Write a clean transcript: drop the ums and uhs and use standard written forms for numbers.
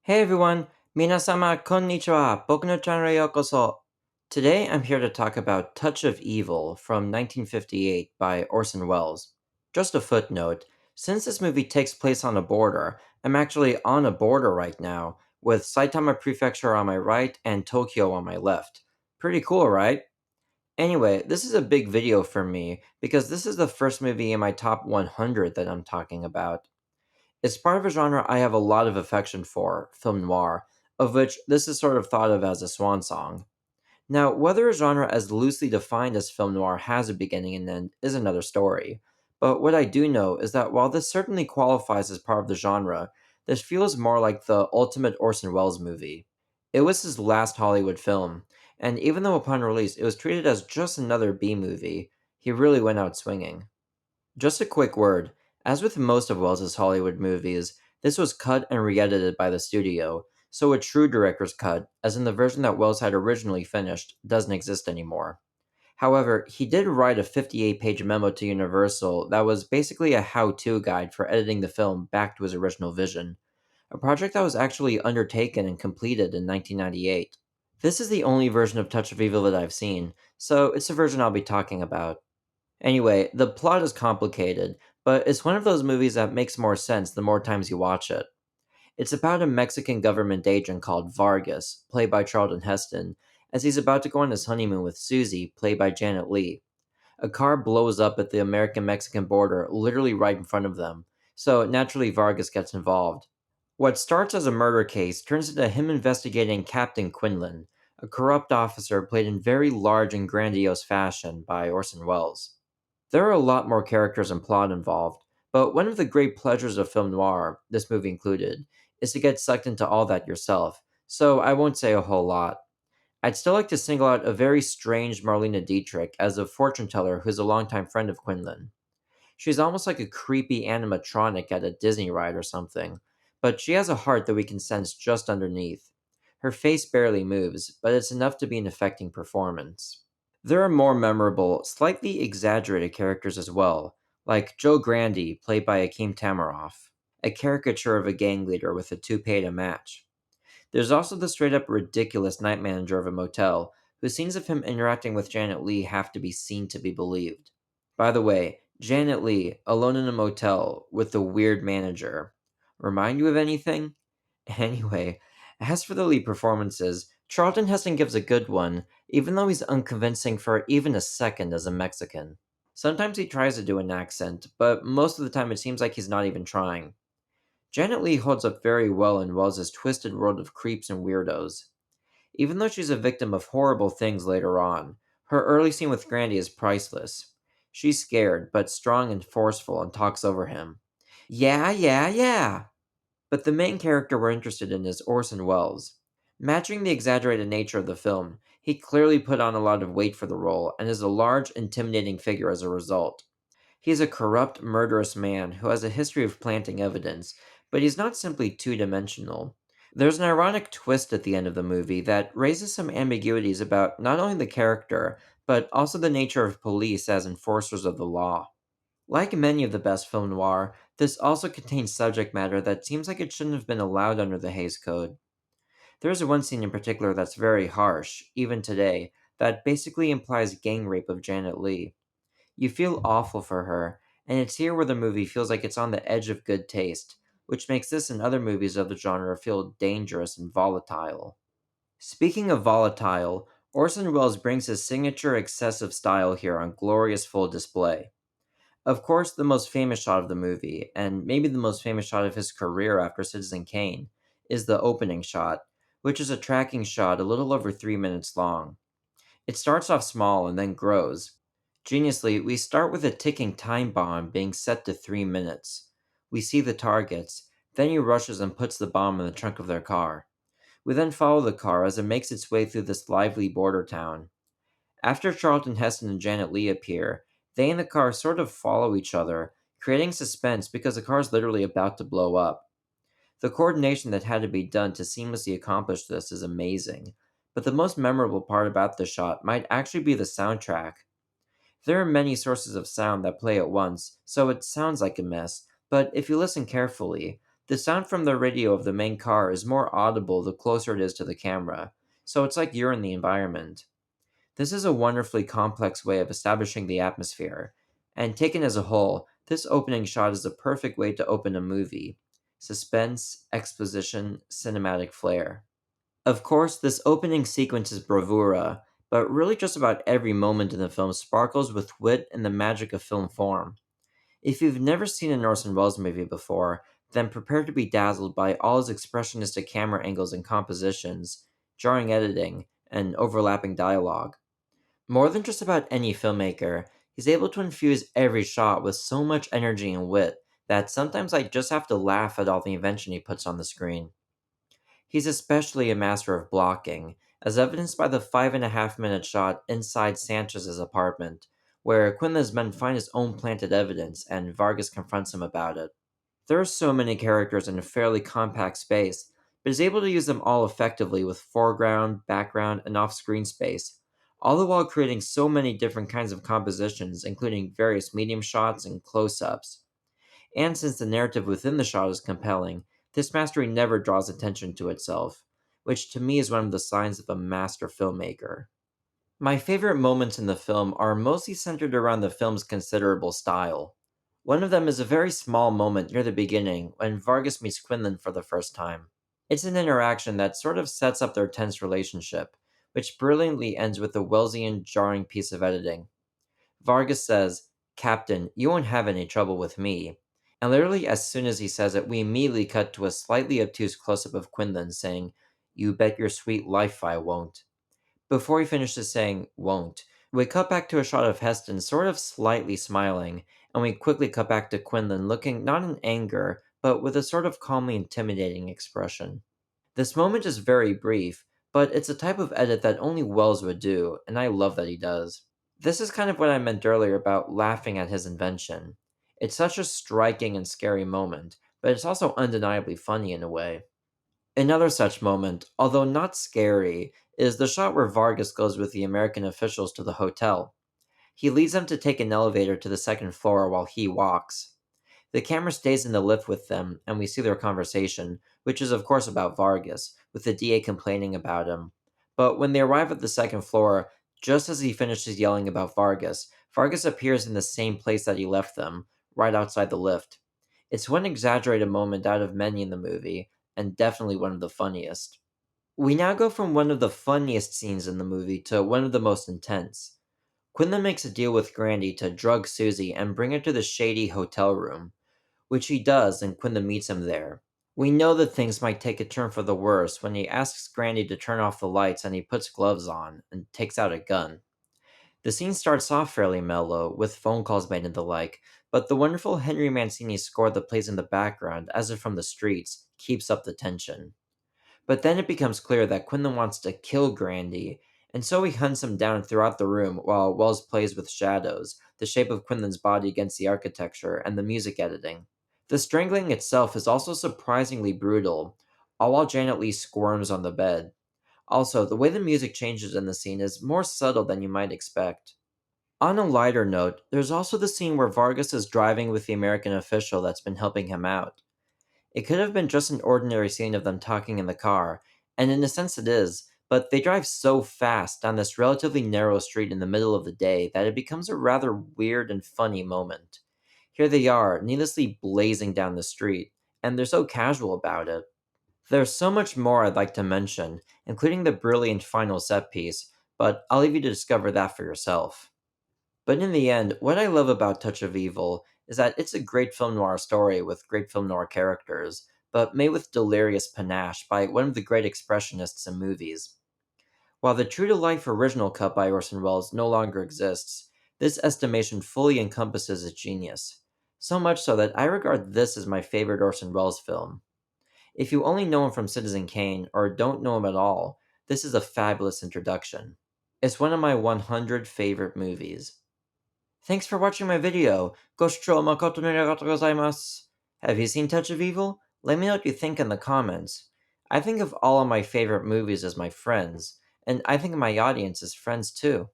Hey everyone, minasama konnichiwa, boku no channelへようこそ. Today I'm here to talk about Touch of Evil from 1958 by Orson Welles. Just a footnote, since this movie takes place on a border, I'm actually on a border right now, with Saitama Prefecture on my right and Tokyo on my left. Pretty cool, right? Anyway, this is a big video for me because this is the first movie in my top 100 that I'm talking about. It's part of a genre I have a lot of affection for, film noir, of which this is sort of thought of as a swan song. Now, whether a genre as loosely defined as film noir has a beginning and end is another story. But what I do know is that while this certainly qualifies as part of the genre, this feels more like the ultimate Orson Welles movie. It was his last Hollywood film, and even though upon release it was treated as just another B movie, he really went out swinging. Just a quick word. As with most of Wells's Hollywood movies, this was cut and re edited by the studio, so a true director's cut, as in the version that Wells had originally finished, doesn't exist anymore. However, he did write a 58-page memo to Universal that was basically a how to guide for editing the film back to his original vision, a project that was actually undertaken and completed in 1998. This is the only version of Touch of Evil that I've seen, so it's the version I'll be talking about. Anyway, the plot is complicated, but it's one of those movies that makes more sense the more times you watch it. It's about a Mexican government agent called Vargas, played by Charlton Heston, as he's about to go on his honeymoon with Susie, played by Janet Leigh. A car blows up at the American Mexican border, literally right in front of them, so naturally Vargas gets involved. What starts as a murder case turns into him investigating Captain Quinlan, a corrupt officer played in very large and grandiose fashion by Orson Welles. There are a lot more characters and plot involved, but one of the great pleasures of film noir, this movie included, is to get sucked into all that yourself, so I won't say a whole lot. I'd still like to single out a very strange Marlena Dietrich as a fortune teller who's a longtime friend of Quinlan. She's almost like a creepy animatronic at a Disney ride or something, but she has a heart that we can sense just underneath. Her face barely moves, but it's enough to be an affecting performance. There are more memorable, slightly exaggerated characters as well, like Joe Grandy, played by Akeem Tamaroff, a caricature of a gang leader with a toupee to match. There's also the straight up ridiculous night manager of a motel, whose scenes of him interacting with Janet Leigh have to be seen to be believed. By the way, Janet Leigh, alone in a motel with the weird manager. Remind you of anything? Anyway, as for the lead performances, Charlton Heston gives a good one, even though he's unconvincing for even a second as a Mexican. Sometimes he tries to do an accent, but most of the time it seems like he's not even trying. Janet Leigh holds up very well in Wells's twisted world of creeps and weirdos. Even though she's a victim of horrible things later on, her early scene with Grandy is priceless. She's scared, but strong and forceful and talks over him. Yeah, yeah, yeah! But the main character we're interested in is Orson Welles. Matching the exaggerated nature of the film, he clearly put on a lot of weight for the role and is a large, intimidating figure as a result. He is a corrupt, murderous man who has a history of planting evidence, but he's not simply two dimensional. There's an ironic twist at the end of the movie that raises some ambiguities about not only the character, but also the nature of police as enforcers of the law. Like many of the best film noir, this also contains subject matter that seems like it shouldn't have been allowed under the Hays Code. There's one scene in particular that's very harsh, even today, that basically implies gang rape of Janet Leigh. You feel awful for her, and it's here where the movie feels like it's on the edge of good taste, which makes this and other movies of the genre feel dangerous and volatile. Speaking of volatile, Orson Welles brings his signature excessive style here on glorious full display. Of course, the most famous shot of the movie, and maybe the most famous shot of his career after Citizen Kane, is the opening shot, which is a tracking shot a little over 3 minutes long. It starts off small and then grows. Geniusly, we start with a ticking time bomb being set to 3 minutes. We see the targets, then he rushes and puts the bomb in the trunk of their car. We then follow the car as it makes its way through this lively border town. After Charlton Heston and Janet Leigh appear, they and the car sort of follow each other, creating suspense because the car is literally about to blow up. The coordination that had to be done to seamlessly accomplish this is amazing, but the most memorable part about the shot might actually be the soundtrack. There are many sources of sound that play at once, so it sounds like a mess, but if you listen carefully, The sound from the radio of the main car is more audible the closer it is to the camera, so it's like you're in the environment. This is a wonderfully complex way of establishing the atmosphere, and taken as a whole, this opening shot is the perfect way to open a movie: suspense, exposition, cinematic flair. Of course, this opening sequence is bravura, but really just about every moment in the film sparkles with wit and the magic of film form. If you've never seen an Orson Welles movie before, then prepare to be dazzled by all his expressionistic camera angles and compositions, jarring editing, and overlapping dialogue. More than just about any filmmaker, he's able to infuse every shot with so much energy and wit that sometimes I just have to laugh at all the invention he puts on the screen. He's especially a master of blocking, as evidenced by the 5.5 minute shot inside Sanchez's apartment, where Quinlan's men find his own planted evidence and Vargas confronts him about it. There are so many characters in a fairly compact space, but is able to use them all effectively with foreground, background, and off screen space, all the while creating so many different kinds of compositions, including various medium shots and close ups. And since the narrative within the shot is compelling, this mastery never draws attention to itself, which to me is one of the signs of a master filmmaker. My favorite moments in the film are mostly centered around the film's considerable style. One of them is a very small moment near the beginning when Vargas meets Quinlan for the first time. It's an interaction that sort of sets up their tense relationship, which brilliantly ends with a Wellesian jarring piece of editing. Vargas says, "Captain, you won't have any trouble with me." And literally, as soon as he says it, we immediately cut to a slightly obtuse close up of Quinlan saying, "You bet your sweet life I won't." Before he finishes saying, "won't," we cut back to a shot of Heston sort of slightly smiling, and we quickly cut back to Quinlan looking not in anger, but with a sort of calmly intimidating expression. This moment is very brief, but it's a type of edit that only Wells would do, and I love that he does. This is kind of what I meant earlier about laughing at his invention. It's such a striking and scary moment, but it's also undeniably funny in a way. Another such moment, although not scary, is the shot where Vargas goes with the American officials to the hotel. He leads them to take an elevator to the second floor while he walks. The camera stays in the lift with them, and we see their conversation, which is of course about Vargas, with the DA complaining about him. But when they arrive at the second floor, just as he finishes yelling about Vargas, Vargas appears in the same place that he left them, right outside the lift. It's one exaggerated moment out of many in the movie, and definitely one of the funniest. We now go from one of the funniest scenes in the movie to one of the most intense. Quinlan makes a deal with Grandy to drug Susie and bring her to the shady hotel room, which he does, and Quinlan meets him there. We know that things might take a turn for the worse when he asks Grandy to turn off the lights and he puts gloves on and takes out a gun. The scene starts off fairly mellow, with phone calls made and the like, but the wonderful Henry Mancini score that plays in the background, as if from the streets, keeps up the tension. But then it becomes clear that Quinlan wants to kill Grandy, and so he hunts him down throughout the room while Wells plays with shadows, the shape of Quinlan's body against the architecture, and the music editing. The strangling itself is also surprisingly brutal, all while Janet Leigh squirms on the bed. Also, the way the music changes in the scene is more subtle than you might expect. On a lighter note, there's also the scene where Vargas is driving with the American official that's been helping him out. It could have been just an ordinary scene of them talking in the car, and in a sense it is, but they drive so fast down this relatively narrow street in the middle of the day that it becomes a rather weird and funny moment. Here they are, needlessly blazing down the street, and they're so casual about it. There's so much more I'd like to mention, including the brilliant final set piece, but I'll leave you to discover that for yourself. But in the end, what I love about Touch of Evil is that it's a great film noir story with great film noir characters, but made with delirious panache by one of the great expressionists in movies. While the true to life original cut by Orson Welles no longer exists, this estimation fully encompasses its genius. So much so that I regard this as my favorite Orson Welles film. If you only know him from Citizen Kane or don't know him at all, this is a fabulous introduction. It's one of my 100 favorite movies. Thanks for watching my video. Goshoujo makoto arigatou gozaimasu. Have you seen Touch of Evil? Let me know what you think in the comments. I think of all of my favorite movies as my friends, and I think of my audience as friends too.